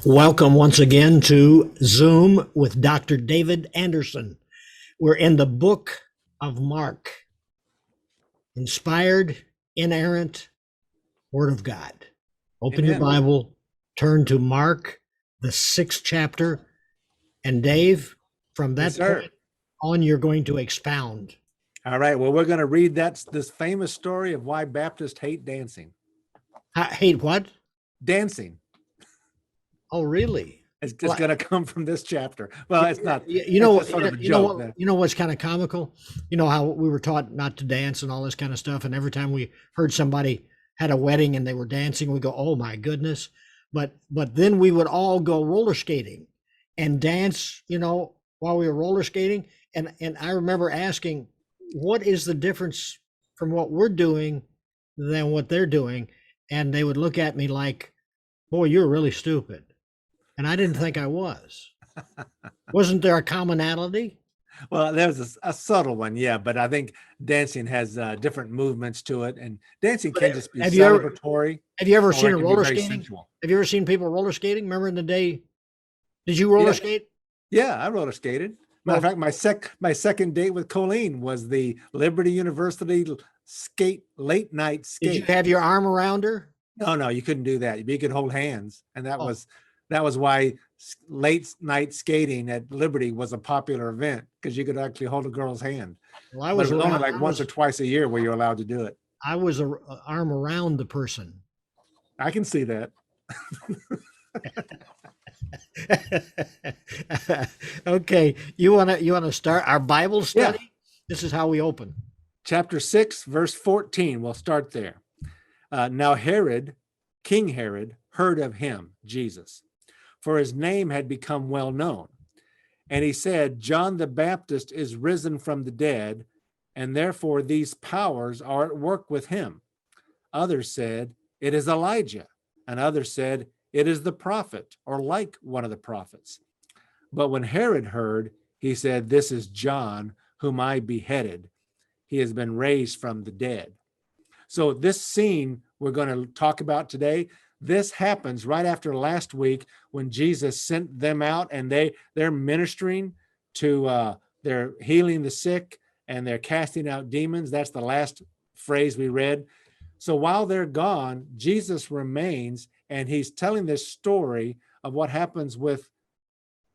Welcome once again to Zoom with Dr. David Anderson. We're in the book of Mark, inspired, inerrant Word of God. Open your Bible, turn to Mark, the 6th chapter, and Dave, from that point on, you're going to expound. All right. Well, we're going to read this famous story of why Baptists hate dancing. Hate what? Dancing. Oh, really? It's going to come from this chapter. Well, it's not. You know what's kind of comical? You know how we were taught not to dance and all this kind of stuff, and every time we heard somebody had a wedding and they were dancing, we go, "Oh my goodness!" But then we would all go roller skating and dance, while we were roller skating. And I remember asking, "What is the difference from what we're doing than what they're doing?" And they would look at me like, "Boy, you're really stupid." And I didn't think I was. Wasn't there a commonality? Well, there's a subtle one, yeah. But I think dancing has different movements to it, and dancing can just be celebratory. Have you ever seen a roller skating? Have you ever seen people roller skating? Remember in the day? Did you roller skate? Yeah, I roller skated. Matter of fact, my second date with Colleen was the Liberty University late night skate. Did you have your arm around her? No, you couldn't do that. You could hold hands, and that was why late night skating at Liberty was a popular event, because you could actually hold a girl's hand. Well, it was only like once or twice a year where you're allowed to do it. I was an arm around the person. I can see that. Okay, you wanna start our Bible study? Yeah. This is how we open. Chapter 6, verse 14. We'll start there. Now King Herod, heard of him, Jesus, for his name had become well known. And he said, John the Baptist is risen from the dead, and therefore these powers are at work with him. Others said, it is Elijah. And others said, it is the prophet, or like one of the prophets. But when Herod heard, he said, this is John, whom I beheaded. He has been raised from the dead. So this scene we're going to talk about today, this happens right after last week when Jesus sent them out, and they're ministering to, they're healing the sick and they're casting out demons. That's the last phrase we read. So while they're gone, Jesus remains, and he's telling this story of what happens with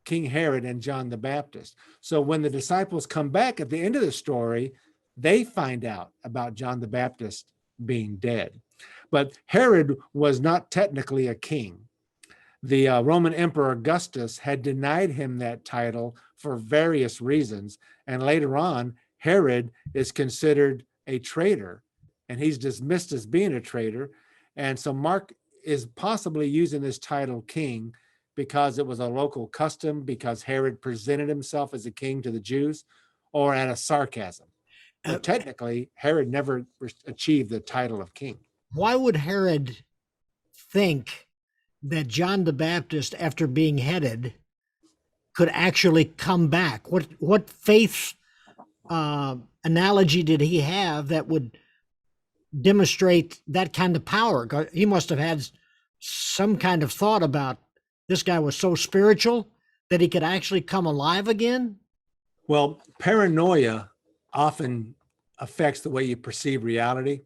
King Herod and John the Baptist. So when the disciples come back at the end of the story, they find out about John the Baptist being dead. But Herod was not technically a king. The Roman Emperor Augustus had denied him that title for various reasons. And later on, Herod is considered a traitor, and he's dismissed as being a traitor. And so Mark is possibly using this title king because it was a local custom, because Herod presented himself as a king to the Jews, or at a sarcasm. But technically, Herod never achieved the title of king. Why would Herod think that John the Baptist, after being headed, could actually come back? What faith analogy did he have that would demonstrate that kind of power? He must have had some kind of thought about this guy was so spiritual that he could actually come alive again. Well, paranoia often affects the way you perceive reality.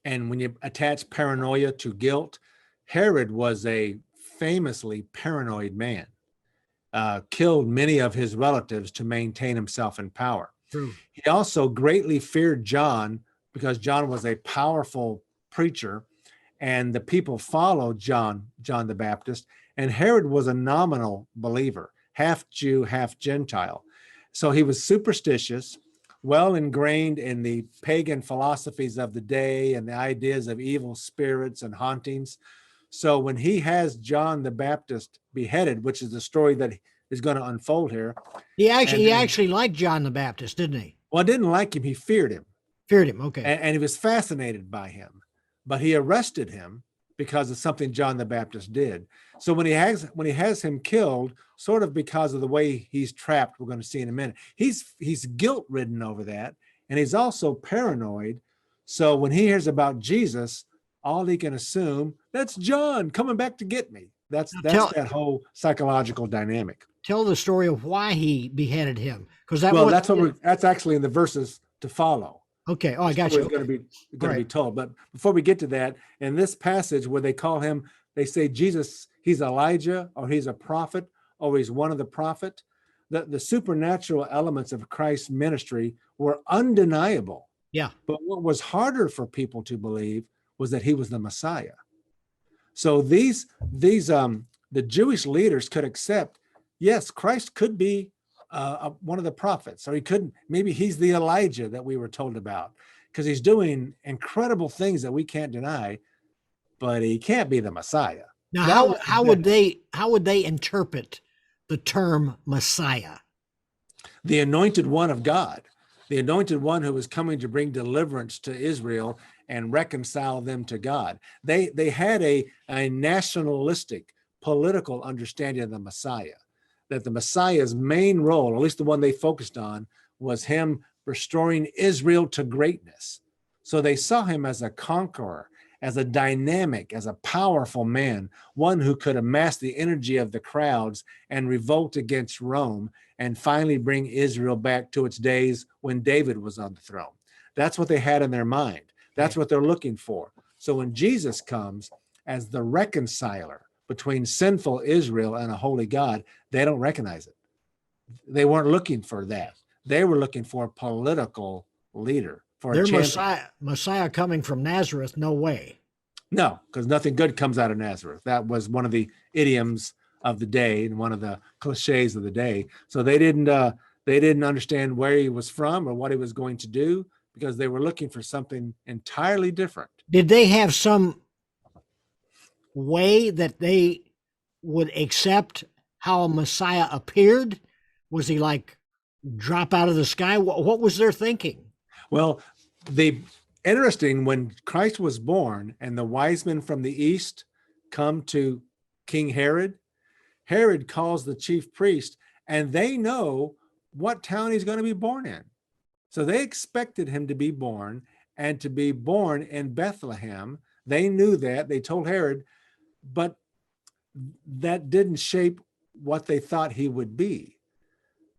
And when you attach paranoia to guilt, Herod was a famously paranoid man, killed many of his relatives to maintain himself in power. True. He also greatly feared John because John was a powerful preacher, and the people followed John the Baptist. And Herod was a nominal believer, half Jew, half Gentile. So he was superstitious, well ingrained in the pagan philosophies of the day and the ideas of evil spirits and hauntings. So when he has John the Baptist beheaded, which is the story that is going to unfold here. He actually liked John the Baptist, didn't he? Well, didn't like him. He feared him. Feared him, okay. And he was fascinated by him. But he arrested him because of something John the Baptist did. So when he has him killed, sort of because of the way he's trapped, we're going to see in a minute, he's guilt-ridden over that, and he's also paranoid. So when he hears about Jesus, all he can assume, that's John coming back to get me. That's tell that whole psychological dynamic. tell the story of why he beheaded him, because that Well, was that's actually in the verses to follow. okay. Oh, I got Story you. is going to Right. be told. But before we get to that, in this passage where they call him, they say Jesus, he's Elijah, or he's a prophet, or he's one of the prophet. The supernatural elements of Christ's ministry were undeniable. Yeah. But what was harder for people to believe was that he was the Messiah. So the Jewish leaders could accept, yes, Christ could be one of the prophets, or he couldn't. Maybe he's the Elijah that we were told about, because he's doing incredible things that we can't deny, but he can't be the Messiah. Now, how would they interpret the term Messiah? The anointed one of God, the anointed one who was coming to bring deliverance to Israel and reconcile them to God. They had a nationalistic political understanding of the Messiah, that the Messiah's main role, or at least the one they focused on, was him restoring Israel to greatness. So they saw him as a conqueror, as a dynamic, as a powerful man, one who could amass the energy of the crowds and revolt against Rome and finally bring Israel back to its days when David was on the throne. That's what they had in their mind. That's what they're looking for. So when Jesus comes as the reconciler between sinful Israel and a holy God, they don't recognize it. They weren't looking for that. They were looking for a political leader, for a champion. Messiah coming from Nazareth, no way. No, because nothing good comes out of Nazareth. That was one of the idioms of the day and one of the cliches of the day. So they didn't understand where he was from or what he was going to do, because they were looking for something entirely different. Did they have some way that they would accept how a Messiah appeared? Was he like drop out of the sky? What was their thinking? Well, interesting, when Christ was born and the wise men from the east come to King Herod, Herod calls the chief priest, and they know what town he's going to be born in. So they expected him to be born, and to be born in Bethlehem. They knew that. They told Herod, but that didn't shape what they thought he would be.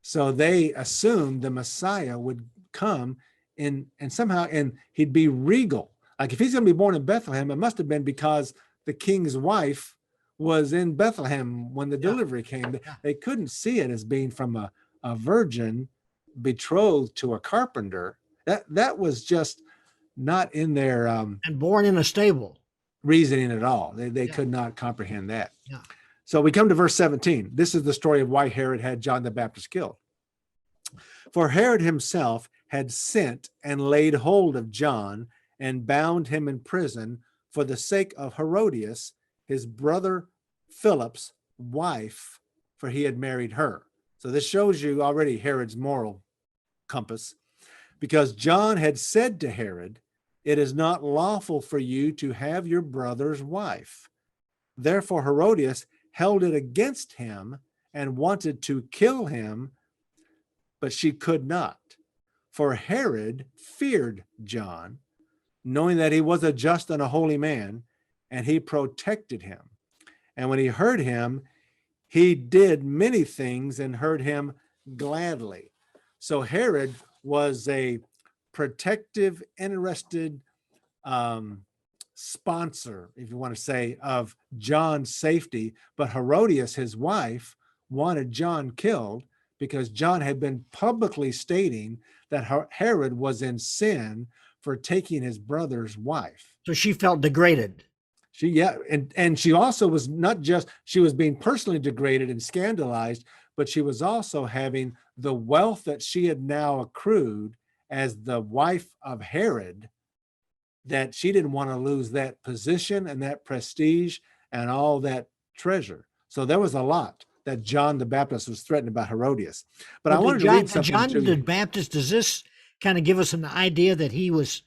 So they assumed the Messiah would come and somehow he'd be regal. Like if he's going to be born in Bethlehem, it must have been because the king's wife was in Bethlehem when the delivery came. They couldn't see it as being from a virgin betrothed to a carpenter. That was just not in their and born in a stable reasoning at all. They could not comprehend that. Yeah. So we come to verse 17. This is the story of why Herod had John the Baptist killed. For Herod himself had sent and laid hold of John and bound him in prison for the sake of Herodias, his brother Philip's wife, for he had married her. So this shows you already Herod's moral compass, because John had said to Herod, "It is not lawful for you to have your brother's wife." Therefore Herodias held it against him and wanted to kill him, but she could not. For Herod feared John, knowing that he was a just and a holy man, and he protected him. And when he heard him, he did many things and heard him gladly. So Herod was a protective, interested sponsor, if you want to say, of John's safety. But Herodias, his wife, wanted John killed because John had been publicly stating that Herod was in sin for taking his brother's wife. So she felt degraded. And she also was not just, she was being personally degraded and scandalized, but she was also having the wealth that she had now accrued as the wife of Herod, that she didn't want to lose that position and that prestige and all that treasure. So there was a lot that John the Baptist was threatened about Herodias. But I wanted to read something. John the Baptist, does this kind of give us an idea that he was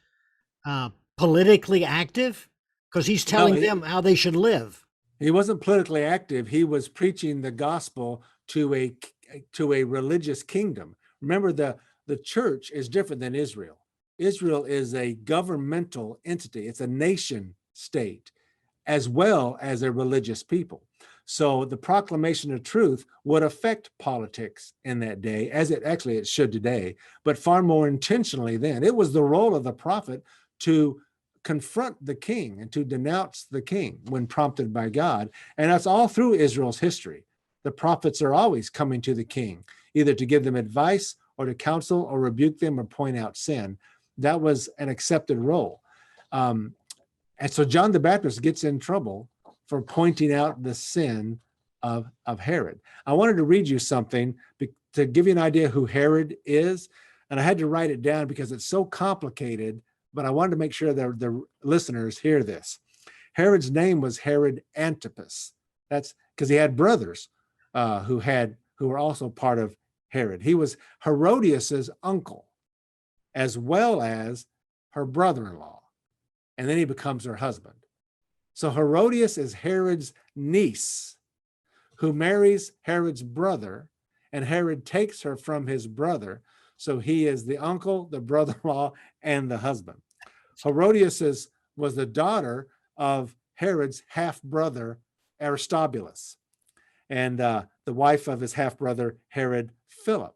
politically active? Because he's telling them how they should live. He wasn't politically active. He was preaching the gospel to a religious kingdom. Remember, the church is different than Israel. Israel is a governmental entity. It's a nation state, as well as a religious people. So the proclamation of truth would affect politics in that day, as it should today, but far more intentionally then. It was the role of the prophet to confront the king and to denounce the king when prompted by God. And that's all through Israel's history. The prophets are always coming to the king, either to give them advice or to counsel or rebuke them or point out sin. That was an accepted role. And so John the Baptist gets in trouble for pointing out the sin of Herod. I wanted to read you something to give you an idea who Herod is. And I had to write it down because it's so complicated, but I wanted to make sure that the listeners hear this. Herod's name was Herod Antipas. That's because he had brothers who were also part of Herod. He was Herodias's uncle, as well as her brother-in-law. And then he becomes her husband. So Herodias is Herod's niece, who marries Herod's brother, and Herod takes her from his brother. So he is the uncle, the brother-in-law, and the husband. Herodias was the daughter of Herod's half-brother Aristobulus, and the wife of his half-brother Herod Philip.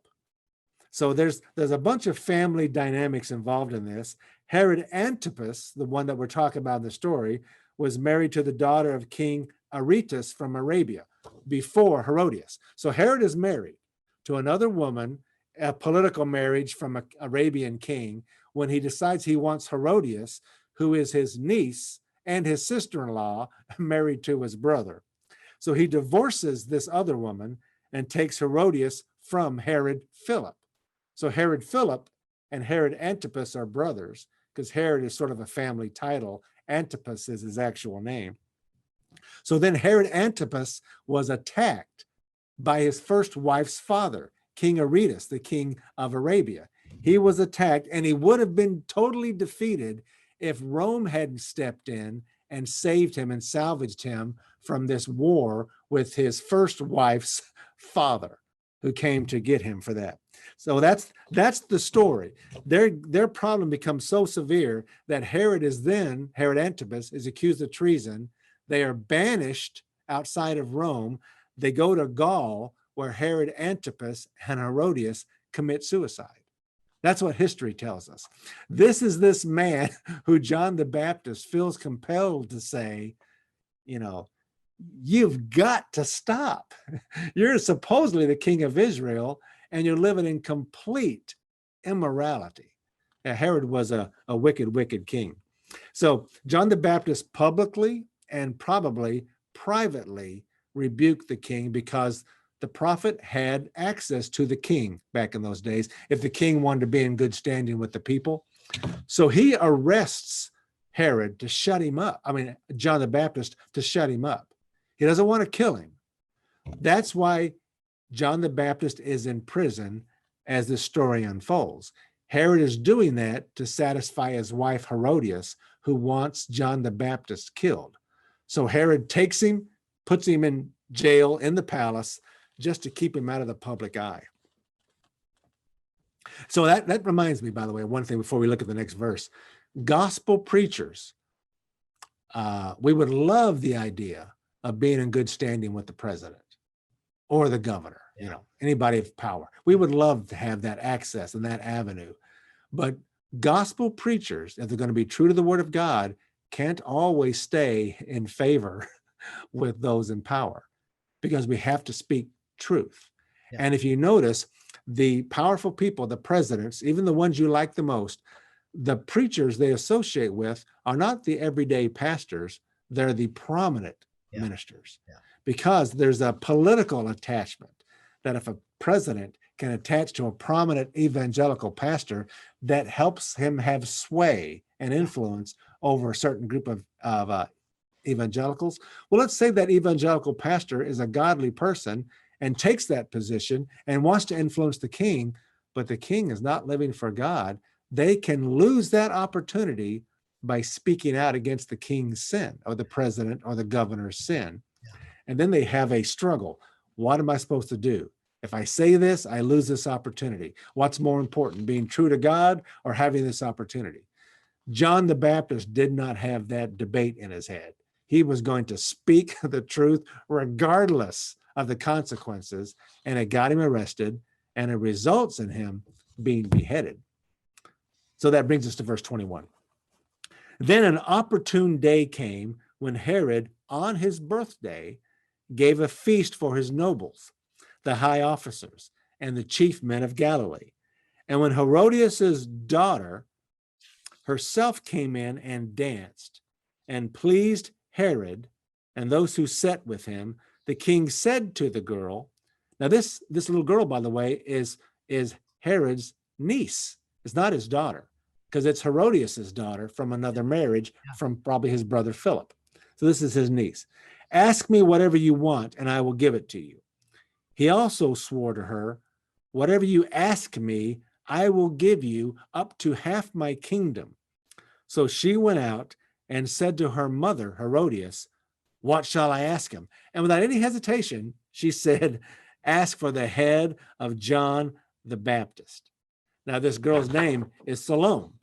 So there's a bunch of family dynamics involved in this. Herod Antipas, the one that we're talking about in the story, was married to the daughter of King Aretas from Arabia before Herodias. So Herod is married to another woman, a political marriage from an Arabian king, when he decides he wants Herodias, who is his niece and his sister-in-law, married to his brother. So he divorces this other woman and takes Herodias from Herod Philip. So Herod Philip and Herod Antipas are brothers, because Herod is sort of a family title. Antipas is his actual name. So then Herod Antipas was attacked by his first wife's father, King Aretas, the king of Arabia. He was attacked, and he would have been totally defeated if Rome hadn't stepped in and saved him and salvaged him from this war with his first wife's father, who came to get him for that. So that's the story. Their problem becomes so severe that Herod Antipas is accused of treason. They are banished outside of Rome. They go to Gaul, where Herod Antipas and Herodias commit suicide. That's what history tells us. This is this man who John the Baptist feels compelled to say, you've got to stop. You're supposedly the king of Israel, and you're living in complete immorality. Now, Herod was a wicked, wicked king. So John the Baptist publicly and probably privately rebuked the king, because the prophet had access to the king back in those days if the king wanted to be in good standing with the people. So he arrests Herod to shut him up. John the Baptist to shut him up. He doesn't want to kill him. That's why John the Baptist is in prison as this story unfolds. Herod is doing that to satisfy his wife Herodias, who wants John the Baptist killed. So Herod takes him, puts him in jail in the palace, just to keep him out of the public eye. So that reminds me, by the way, one thing before we look at the next verse. Gospel preachers, we would love the idea of being in good standing with the president or the governor, anybody of power. We would love to have that access and that avenue. But gospel preachers, if they're going to be true to the word of God, can't always stay in favor with those in power, because we have to speak truth. Yeah. And if you notice, the powerful people, the presidents, even the ones you like the most, the preachers they associate with are not the everyday pastors, they're the prominent ministers. Yeah. Because there's a political attachment that if a president can attach to a prominent evangelical pastor, that helps him have sway and influence over a certain group of evangelicals. Well, let's say that evangelical pastor is a godly person and takes that position and wants to influence the king, but the king is not living for God. They can lose that opportunity by speaking out against the king's sin or the president or the governor's sin. Yeah. And then they have a struggle. What am I supposed to do? If I say this, I lose this opportunity. What's more important, being true to God or having this opportunity? John the Baptist did not have that debate in his head. He was going to speak the truth regardless of the consequences, and it got him arrested, and it results in him being beheaded. So that brings us to verse 21. Then an opportune day came when Herod, on his birthday, gave a feast for his nobles, the high officers, and the chief men of Galilee. And when Herodias's daughter herself came in and danced and pleased Herod and those who sat with him, the king said to the girl, now this little girl, by the way, is Herod's niece. It's not his daughter, because it's Herodias's daughter from another marriage from probably his brother Philip. So this is his niece. Ask me whatever you want, and I will give it to you. He also swore to her, whatever you ask me, I will give you up to half my kingdom. So she went out and said to her mother, Herodias, what shall I ask him? And without any hesitation, she said, ask for the head of John the Baptist. Now, this girl's name is Salome.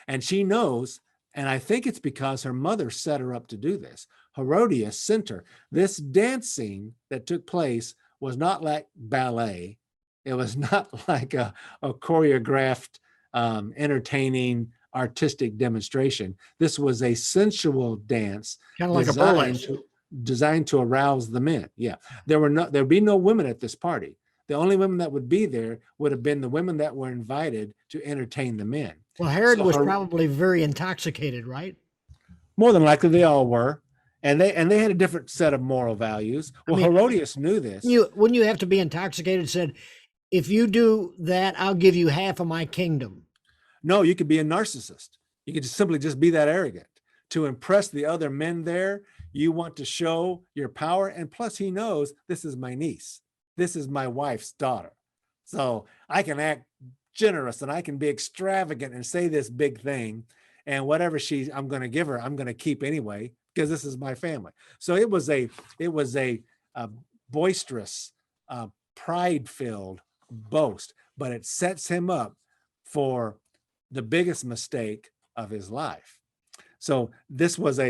And she knows, and I think it's because her mother set her up to do this. Herodias sent her. This dancing that took place was not like ballet. It was not like a choreographed, entertaining, artistic demonstration. This was a sensual dance, kind of like a burlesque, designed to arouse the men. Yeah, there'd be no women at this party. The only women that would be there would have been the women that were invited to entertain the men. Well, Herod was probably very intoxicated, right? More than likely, they all were. And they had a different set of moral values. Well, Herodias knew this. Wouldn't you have to be intoxicated? Said, if you do that, I'll give you half of my kingdom. No, you could be a narcissist. You could simply just be that arrogant. To impress the other men there, you want to show your power. And plus, he knows this is my niece. This is my wife's daughter. So I can act generous and I can be extravagant and say this big thing. And whatever I'm going to give her, I'm going to keep anyway, because this is my family. So it was a boisterous, pride-filled boast, but it sets him up for the biggest mistake of his life. So this was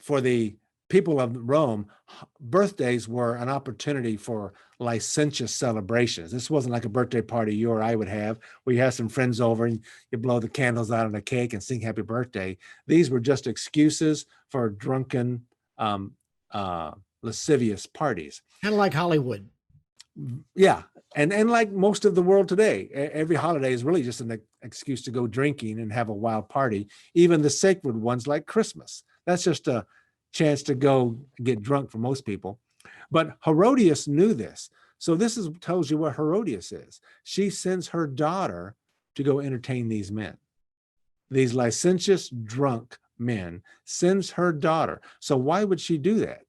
for the people of Rome, birthdays were an opportunity for licentious celebrations. This wasn't like a birthday party you or I would have, where you have some friends over and you blow the candles out on a cake and sing happy birthday. These were just excuses for drunken, lascivious parties. Kind of like Hollywood. Yeah. And like most of the world today, every holiday is really just an excuse to go drinking and have a wild party. Even the sacred ones like Christmas. That's just a chance to go get drunk for most people. But Herodias knew this. So this tells you what Herodias is. She sends her daughter to go entertain these men. These licentious, drunk men, sends her daughter. So why would she do that?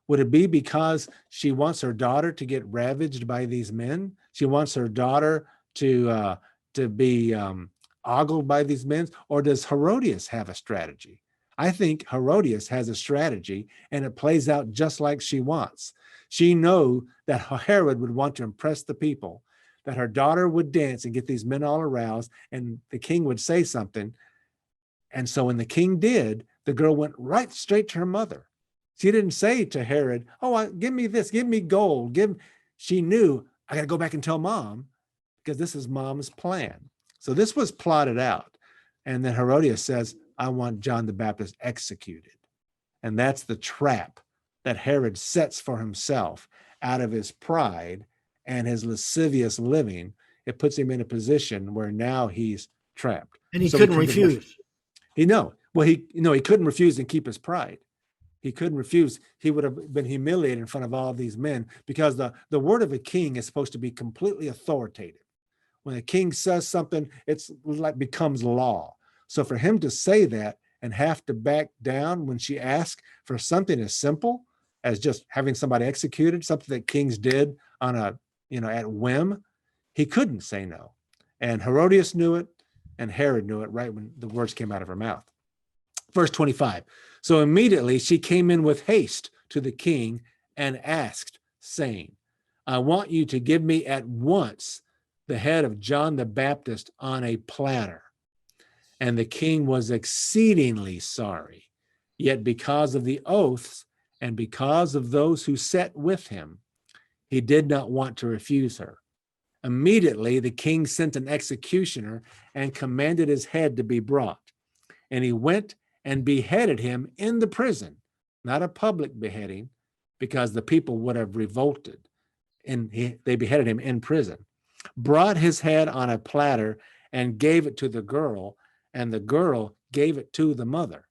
Would it be because she wants her daughter to get ravaged by these men? She wants her daughter to be ogled by these men? Or does Herodias have a strategy? I think Herodias has a strategy, and it plays out just like she wants. She knew that Herod would want to impress the people, that her daughter would dance and get these men all aroused, and the king would say something. And so when the king did, the girl went right straight to her mother. She didn't say to Herod, oh, give me this, give me gold. She knew, I got to go back and tell mom, because this is mom's plan. So this was plotted out. And then Herodias says, I want John the Baptist executed. And that's the trap that Herod sets for himself out of his pride and his lascivious living. It puts him in a position where now he's trapped. And he couldn't refuse. He couldn't refuse and keep his pride. He couldn't refuse. He would have been humiliated in front of all these men, because the word of a king is supposed to be completely authoritative. When a king says something, it's like becomes law. So for him to say that and have to back down when she asked for something as simple as just having somebody executed, something that kings did on at whim, he couldn't say no. And Herodias knew it, and Herod knew it right when the words came out of her mouth. Verse 25. So immediately she came in with haste to the king and asked, saying, I want you to give me at once the head of John the Baptist on a platter. And the king was exceedingly sorry. Yet because of the oaths and because of those who sat with him, he did not want to refuse her. Immediately, the king sent an executioner and commanded his head to be brought. And he went and beheaded him in the prison, not a public beheading, because the people would have revolted. And they beheaded him in prison, brought his head on a platter and gave it to the girl, and the girl gave it to the mother.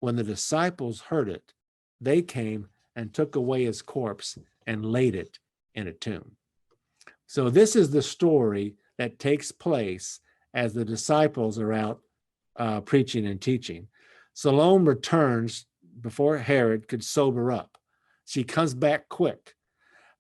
When the disciples heard it, they came and took away his corpse and laid it in a tomb. So this is the story that takes place as the disciples are out preaching and teaching. Salome returns before Herod could sober up. She comes back quick.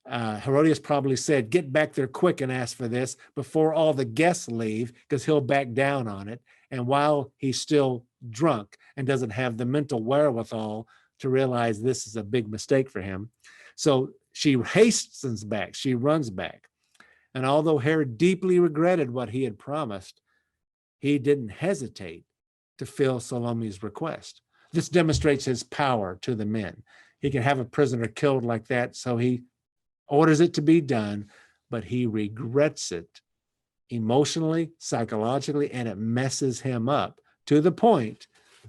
Herodias probably said, get back there quick and ask for this before all the guests leave, because he'll back down on it. And while he's still drunk and doesn't have the mental wherewithal to realize this is a big mistake for him. So she hastens back, she runs back. And although Herod deeply regretted what he had promised, he didn't hesitate to fill Salome's request. This demonstrates his power to the men. He can have a prisoner killed like that, so he orders it to be done, but he regrets it emotionally, psychologically, and it messes him up to the point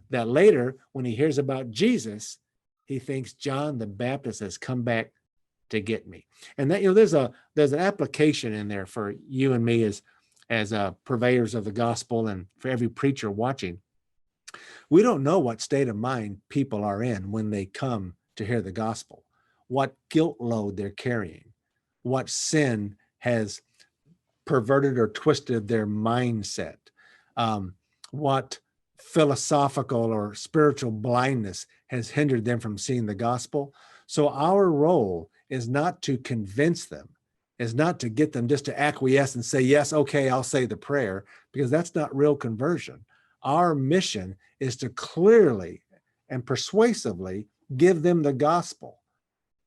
that later, when he hears about Jesus, he thinks John the Baptist has come back to get me. And that, there's an application in there for you and me as purveyors of the gospel, and for every preacher watching. We don't know what state of mind people are in when they come to hear the gospel, what guilt load they're carrying, what sin has perverted or twisted their mindset, what philosophical or spiritual blindness has hindered them from seeing the gospel. So our role is not to convince them, is not to get them just to acquiesce and say, yes, okay, I'll say the prayer, because that's not real conversion. Our mission is to clearly and persuasively give them the gospel,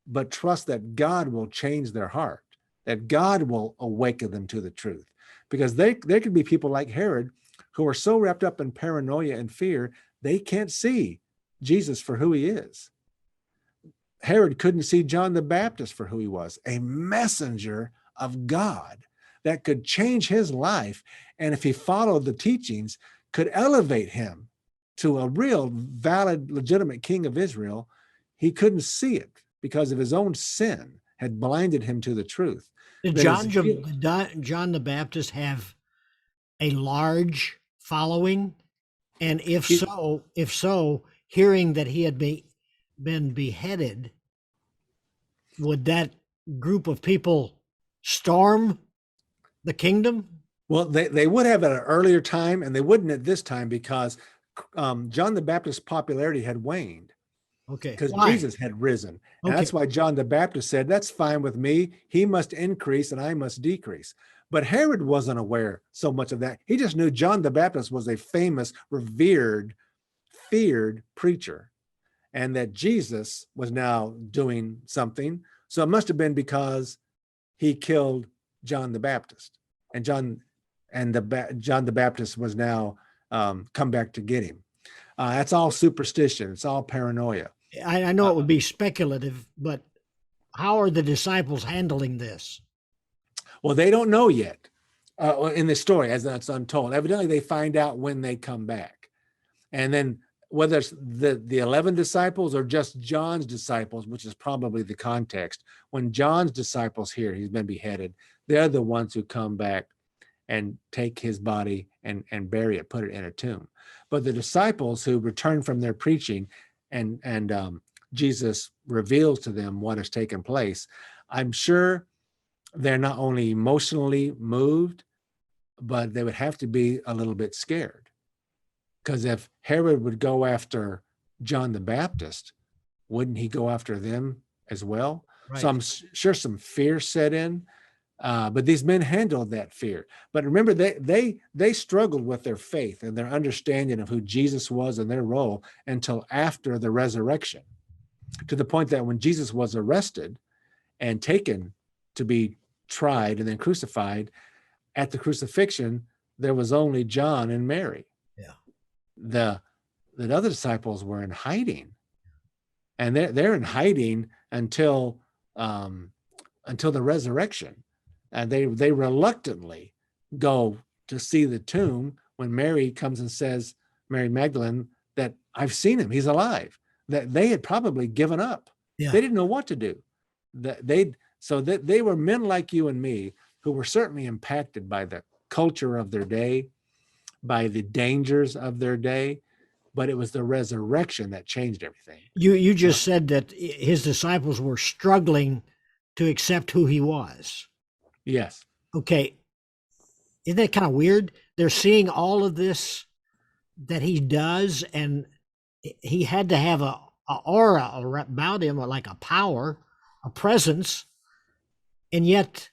but trust that God will change their heart, that God will awaken them to the truth. Because there could be people like Herod who are so wrapped up in paranoia and fear, they can't see Jesus for who he is. Herod couldn't see John the Baptist for who he was, a messenger of God that could change his life. And if he followed the teachings, could elevate him to a real, valid, legitimate king of Israel. He couldn't see it because of his own sin had blinded him to the truth. Did John the Baptist have a large following? And if so, hearing that he had been beheaded, would that group of people storm the kingdom? Well, they would have at an earlier time, and they wouldn't at this time, because John the Baptist's popularity had waned. Okay. Because Jesus had risen. And that's why John the Baptist said, that's fine with me. He must increase and I must decrease. But Herod wasn't aware so much of that. He just knew John the Baptist was a famous, revered, feared preacher, and that Jesus was now doing something. So it must have been because he killed John the Baptist, and John the Baptist was now come back to get him. That's all superstition. It's all paranoia. I know it would be speculative, but how are the disciples handling this? Well, they don't know yet in the story, as that's untold. Evidently, they find out when they come back. And then whether it's the 11 disciples or just John's disciples, which is probably the context, when John's disciples hear he's been beheaded, they're the ones who come back and take his body and bury it, put it in a tomb. But the disciples who return from their preaching and Jesus reveals to them what has taken place, I'm sure they're not only emotionally moved, but they would have to be a little bit scared. Because if Herod would go after John the Baptist, wouldn't he go after them as well? Right. So I'm sure some fear set in. But these men handled that fear. But remember, they struggled with their faith and their understanding of who Jesus was and their role until after the resurrection, to the point that when Jesus was arrested and taken to be tried and then crucified, at the crucifixion, there was only John and Mary. Yeah. the other disciples were in hiding, and they're in hiding until the resurrection, and they reluctantly go to see the tomb when Mary comes and says, Mary Magdalene, that I've seen him, he's alive. That they had probably given up. Yeah. They didn't know what to do. So they were men like you and me who were certainly impacted by the culture of their day, by the dangers of their day, but it was the resurrection that changed everything. You just said that his disciples were struggling to accept who he was. Yes. Okay. Isn't that kind of weird? They're seeing all of this that he does, and he had to have a aura about him, like a power, a presence, and yet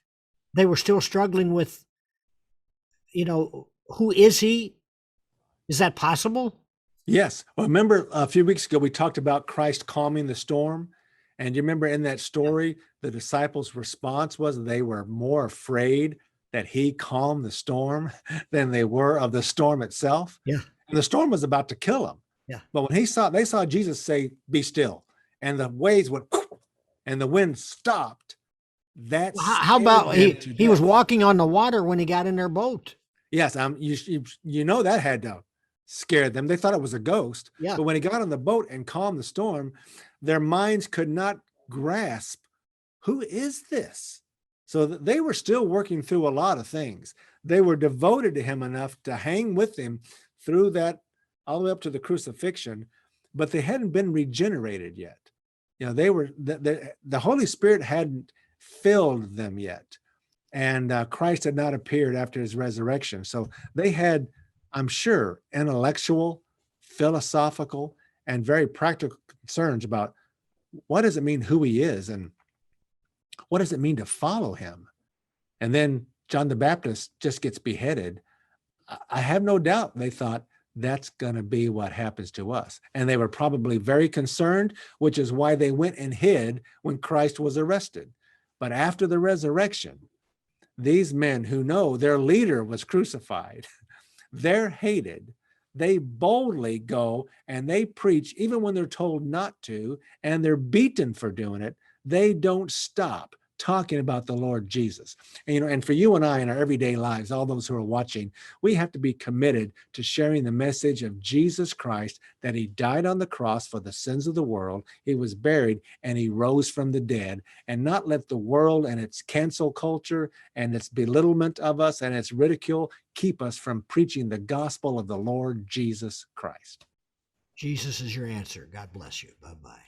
they were still struggling with, who is he? Is that possible? Yes. Well, remember a few weeks ago, we talked about Christ calming the storm. And you remember in that story, the disciples' response was they were more afraid that he calmed the storm than they were of the storm itself. Yeah. And the storm was about to kill him. Yeah. But when they saw Jesus say, be still, and the waves went, and the wind stopped. How about he was walking on the water when he got in their boat? Yes. That had to scare them. They thought it was a ghost. Yeah. But when he got on the boat and calmed the storm, their minds could not grasp, who is this? So they were still working through a lot of things. They were devoted to him enough to hang with him through that, all the way up to the crucifixion, but they hadn't been regenerated yet. They were, the Holy Spirit hadn't filled them yet. And Christ had not appeared after his resurrection. So they had, I'm sure, intellectual, philosophical, and very practical concerns about what does it mean who he is, and what does it mean to follow him? And then John the Baptist just gets beheaded. I have no doubt they thought that's going to be what happens to us. And they were probably very concerned, which is why they went and hid when Christ was arrested. But after the resurrection, these men who know their leader was crucified, they're hated, they boldly go and they preach, even when they're told not to, and they're beaten for doing it. They don't stop talking about the Lord Jesus. And for you and I in our everyday lives, all those who are watching, we have to be committed to sharing the message of Jesus Christ, that he died on the cross for the sins of the world, he was buried, and he rose from the dead, and not let the world and its cancel culture and its belittlement of us and its ridicule keep us from preaching the gospel of the Lord Jesus Christ. Jesus is your answer. God bless you. Bye-bye.